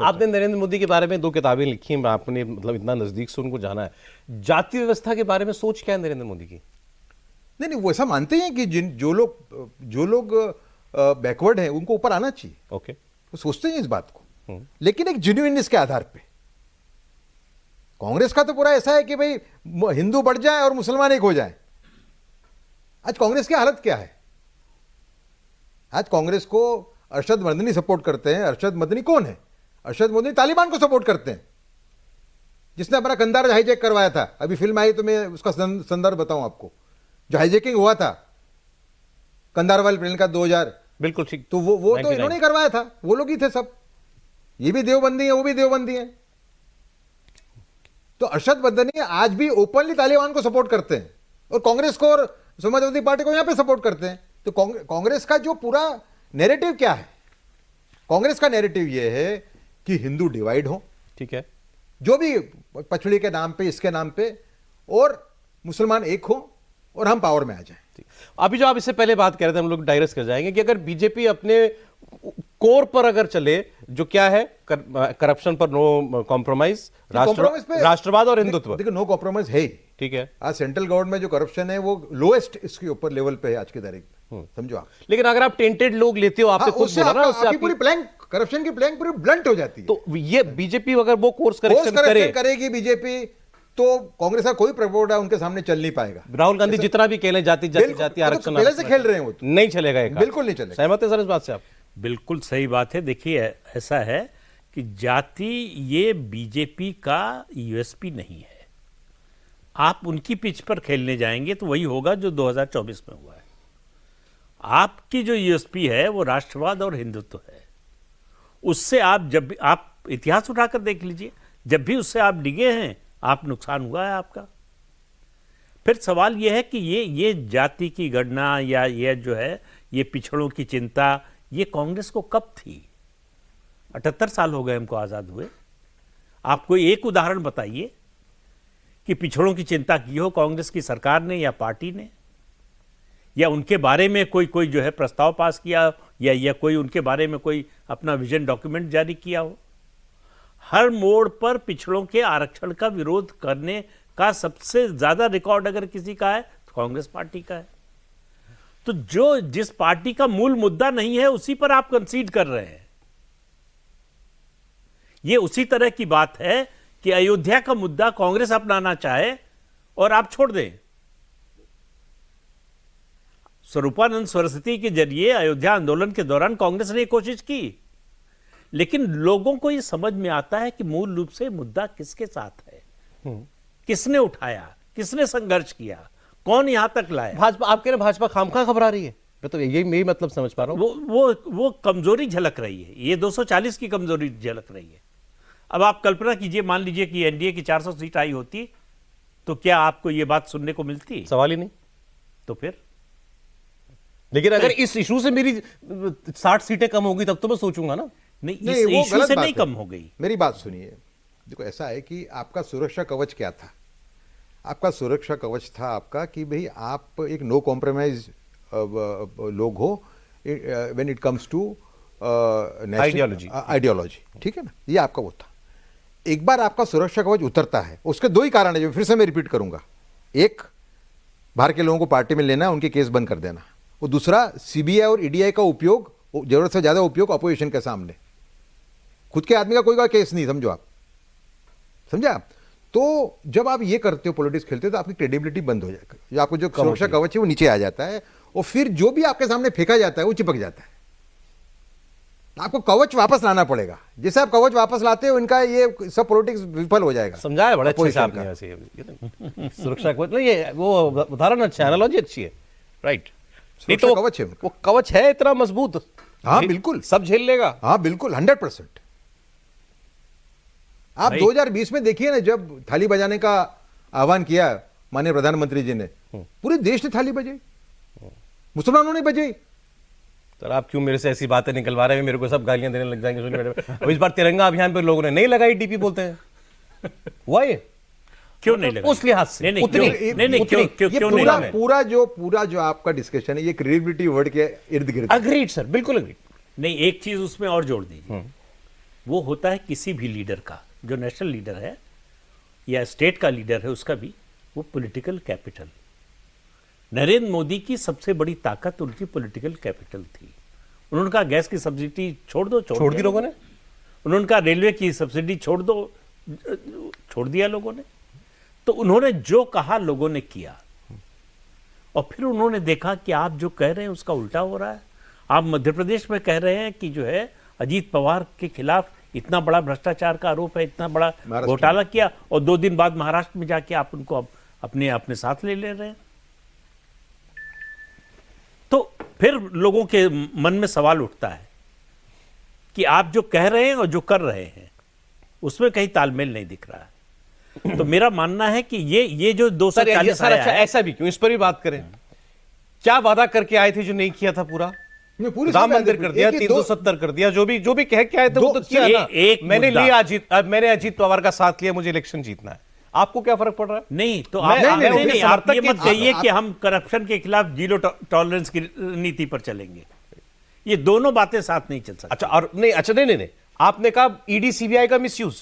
आपने नरेंद्र मोदी के बारे में 2 किताबें लिखी हैं, आपने मतलब इतना नजदीक से उनको जाना है। जाति व्यवस्था के बारे में सोच क्या है नरेंद्र मोदी की? नहीं नहीं, वो ऐसा मानते हैं कि जो लोग बैकवर्ड हैं उनको ऊपर आना चाहिए। ओके। वो सोचते हैं इस बात को, लेकिन एक जेन्युइननेस के आधार पे। कांग्रेस का तो पूरा ऐसा है कि भाई हिंदू बढ़ जाए और मुसलमान एक हो जाए। आज कांग्रेस की हालत क्या है? आज कांग्रेस को अरशद मदनी सपोर्ट करते हैं। अरशद मदनी कौन है? अरशद मदनी तालिबान को सपोर्ट करते हैं, जिसने हमारा कंधार हाईजैक करवाया था। अभी फिल्म आई तो मैं उसका संदर्भ बताऊं आपको। जो हाईजैकिंग हुआ था कंधार वाले प्लेन का 2000, बिल्कुल ठीक। तो वो तो इन्होंने ही करवाया था। वो लोग ही थे सब। ये भी देवबंदी है, वो भी देवबंदी है। तो अरशद मदनी आज भी ओपनली तालिबान को सपोर्ट करते हैं और कांग्रेस को और समाजवादी पार्टी को यहां पे सपोर्ट करते हैं। तो कांग्रेस का जो पूरा नैरेटिव क्या है? कांग्रेस का नैरेटिव ये है कि हिंदू डिवाइड हो, ठीक है, जो भी पछड़ी के नाम पे, इसके नाम पे, और मुसलमान एक हो और हम पावर में आ जाएं। अभी जो आप इससे पहले बात कर रहे थे, हम लोग डाइग्रेस कर जाएंगे कि अगर बीजेपी अपने कोर पर अगर चले, जो क्या है, करप्शन पर नो कॉम्प्रोमाइज, राष्ट्रवाद और हिंदुत्व। देखो, नो कॉम्प्रोमाइज है ही। ठीक है। आज सेंट्रल गवर्नमेंट में जो करप्शन है वो लोएस्ट इसके ऊपर लेवल पे है आज की तारीख में, समझो आप। लेकिन अगर आप टेंटेड लोग लेते हो, आपने खुद बोला ना, उससे आपकी पूरी प्लैंक, करप्शन की प्लैंक पूरी ब्लंट हो जाती है। तो ये बीजेपी अगर वो कोर्स करेक्शन करेगी बीजेपी, तो कांग्रेस का कोई प्रपोर्ट है उनके सामने चल नहीं पाएगा। राहुल गांधी जितना भी कहले जाति आरक्षण, पहले से खेल रहे हैं वो, तो नहीं चलेगा। बिल्कुल नहीं चलेगा। सहमत है सर इस बात से आप? बिल्कुल सही बात है। देखिए, ऐसा है कि जाति ये बीजेपी का यूएसपी नहीं है। आप उनकी पिच पर खेलने जाएंगे तो वही होगा जो 2024 में हुआ है। आपकी जो यूएसपी है वो राष्ट्रवाद और हिंदुत्व है। उससे आप जब भी, आप इतिहास उठाकर देख लीजिए, जब भी उससे आप डिगे हैं, आप नुकसान हुआ है आपका। फिर सवाल यह है कि ये जाति की गणना या ये जो है, ये पिछड़ों की चिंता, ये कांग्रेस को कब थी? 78 साल हो गए हमको आज़ाद हुए। आप कोई एक उदाहरण बताइए कि पिछड़ों की चिंता की हो कांग्रेस की सरकार ने या पार्टी ने, या उनके बारे में कोई जो है प्रस्ताव पास किया, या कोई उनके बारे में कोई अपना विजन डॉक्यूमेंट जारी किया हो। हर मोड़ पर पिछड़ों के आरक्षण का विरोध करने का सबसे ज्यादा रिकॉर्ड अगर किसी का है तो कांग्रेस पार्टी का है। तो जिस पार्टी का मूल मुद्दा नहीं है उसी पर आप कंसीड कर रहे हैं। यह उसी तरह की बात है कि अयोध्या का मुद्दा कांग्रेस अपनाना चाहे और आप छोड़ दें। स्वरूपानंद सरस्वती के जरिए अयोध्या आंदोलन के दौरान कांग्रेस ने कोशिश की, लेकिन लोगों को यह समझ में आता है कि मूल रूप से मुद्दा किसके साथ है, किसने उठाया, किसने संघर्ष किया, कौन यहां तक लाया। भाजपा, आप कह रहे भाजपा खामखा घबरा रही है? मैं तो यही मतलब समझ पा रहा हूं। वो कमजोरी झलक रही है। ये 240 की कमजोरी झलक रही है। अब आप कल्पना कीजिए, मान लीजिए कि एनडीए की 400 सीट आई होती तो क्या आपको ये बात सुनने को मिलती? सवाल ही नहीं। तो फिर, लेकिन अगर इस इशू से मेरी 60 सीटें कम होगी तब तो मैं सोचूंगा ना। नहीं, इस इशू से नहीं कम हो गई। मेरी बात सुनिए। देखो, ऐसा है कि आपका सुरक्षा कवच क्या था? आपका सुरक्षा कवच था आपका कि भाई आप एक नो कॉम्प्रोमाइज लोग हो when it comes to ideology. ठीक है ना? ये आपका वो था। एक बार आपका सुरक्षा कवच उतरता है, उसके 2 ही कारण है जो फिर से मैं रिपीट करूंगा। एक, बाहर के लोगों को पार्टी में लेना, उनके केस बंद कर देना। और दूसरा, सीबीआई और ईडीआई का उपयोग, जरूरत से ज्यादा उपयोग अपोजिशन के सामने। खुद के आदमी का कोई का केस नहीं, समझो आप, समझा आप? तो जब आप ये करते हो, पॉलिटिक्स खेलते हो, तो आपकी क्रेडिबिलिटी बंद हो जाएगा। जो आपको जो सुरक्षा कवच है वो नीचे आ जाता है, और फिर जो भी आपके सामने फेंका जाता है वो चिपक जाता है। आपको कवच वापस लाना पड़ेगा। जैसे आप कवच वापस लाते हो, इनका ये सब पॉलिटिक्स विफल हो जाएगा। समझाया बड़ा अच्छे से आपने वैसे। सुरक्षा कवच, ये वो उदाहरण अच्छा, एनालॉजी अच्छी है, राइट? नहीं तो कवच है, वो कवच है इतना मजबूत। हाँ बिल्कुल, सब झेल लेगा। हाँ बिल्कुल, 100%। आप 2020 में देखिए ना, जब थाली बजाने का आह्वान किया माननीय प्रधानमंत्री जी ने, पूरे देश ने थाली बजाई, मुसलमानों ने बजाई। सर, आप क्यों मेरे से ऐसी बातें निकलवा रहे हैं? मेरे को सब गालियां देने लग जाएंगे सुनने। अब इस बार तिरंगा अभियान पर लोगों ने नहीं लगाई, डीपी बोलते हैं। हुआ ये क्यों नहीं लगा? उस लिहाज से नहीं, पूरा जो आपका डिस्कशन है, ये क्रेडिबिलिटी वर्ड के इर्द गिर्द। अग्रीड सर, बिल्कुल अग्रीड। नहीं, एक चीज उसमें और जोड़ दीजिए। वो होता है किसी भी लीडर का, जो नेशनल लीडर है या स्टेट का लीडर है उसका भी, वो पॉलिटिकल कैपिटल। नरेंद्र मोदी की सबसे बड़ी ताकत उनकी पॉलिटिकल कैपिटल थी। उन्होंने कहा गैस की सब्सिडी छोड़ दो, छोड़ दी लोगों ने। उन्होंने कहा रेलवे की सब्सिडी छोड़ दो, छोड़ दिया लोगों ने। तो उन्होंने जो कहा लोगों ने किया, और फिर उन्होंने देखा कि आप जो कह रहे हैं उसका उल्टा हो रहा है। आप मध्य प्रदेश में कह रहे हैं कि जो है अजीत पवार के खिलाफ इतना बड़ा भ्रष्टाचार का आरोप है, इतना बड़ा घोटाला किया, और 2 दिन बाद महाराष्ट्र में जाके आप उनको अपने साथ ले रहे हैं। तो फिर लोगों के मन में सवाल उठता है कि आप जो कह रहे हैं और जो कर रहे हैं उसमें कहीं तालमेल नहीं दिख रहा है। तो मेरा मानना है कि ये जो 240 सर, अच्छा ऐसा भी क्यों, इस पर भी बात करें। क्या वादा करके आए थे जो नहीं किया था पूरा? राम मंदिर कर दिया, 370 कर दिया, जो भी कह के आए थे वो तो किया ना। मैंने अजीत पवार का साथ लिया, मुझे इलेक्शन जीतना है। आपको क्या फर्क पड़ रहा है? नहीं तो आप ये मत कहिए कि हम करप्शन के खिलाफ जीरो टॉलरेंस की नीति पर चलेंगे। ये दोनों बातें साथ नहीं चल सकती। अच्छा, और नहीं, आपने कहा ईडी सीबीआई का मिसयूज,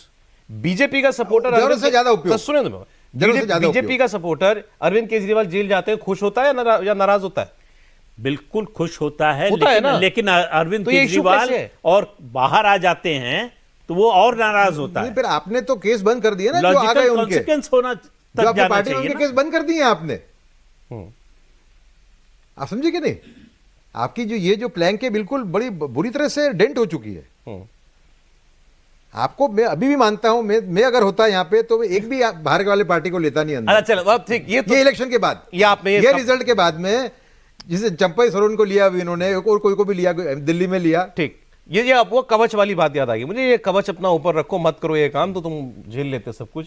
बीजेपी का सपोर्टर जरूरत से ज्यादा उपयोग, सुने बीजेपी का सपोर्टर अरविंद केजरीवाल जेल जाते हैं, खुश होता है या नाराज होता है? बिल्कुल खुश होता है, लेकिन अरविंद केजरीवाल और बाहर आ जाते हैं तो वो और नाराज होता है। फिर आपने तो केस बंद कर दिया ना, जो आ गए उनके, होना जो आपकी पार्टी में उनके केस बंद कर दिए आपने। आप समझे कि नहीं? आपकी जो प्लान के बिल्कुल बड़ी बुरी तरह से डेंट हो चुकी है। आपको मैं अभी भी मानता हूं, मैं अगर होता यहाँ पे तो एक भी बाहर वाले पार्टी को लेता नहीं अंदर। अच्छा चलो, अब ठीक, ये इलेक्शन के बाद, ये रिजल्ट के बाद में, जिसे चंपई सोरेन को लिया अभी इन्होंने, और कोई को भी लिया, दिल्ली में लिया, ठीक। ये आप वो कवच वाली बात याद आ गई मुझे। ये कवच अपना ऊपर रखो, मत करो ये काम, तो तुम झेल लेते सब कुछ।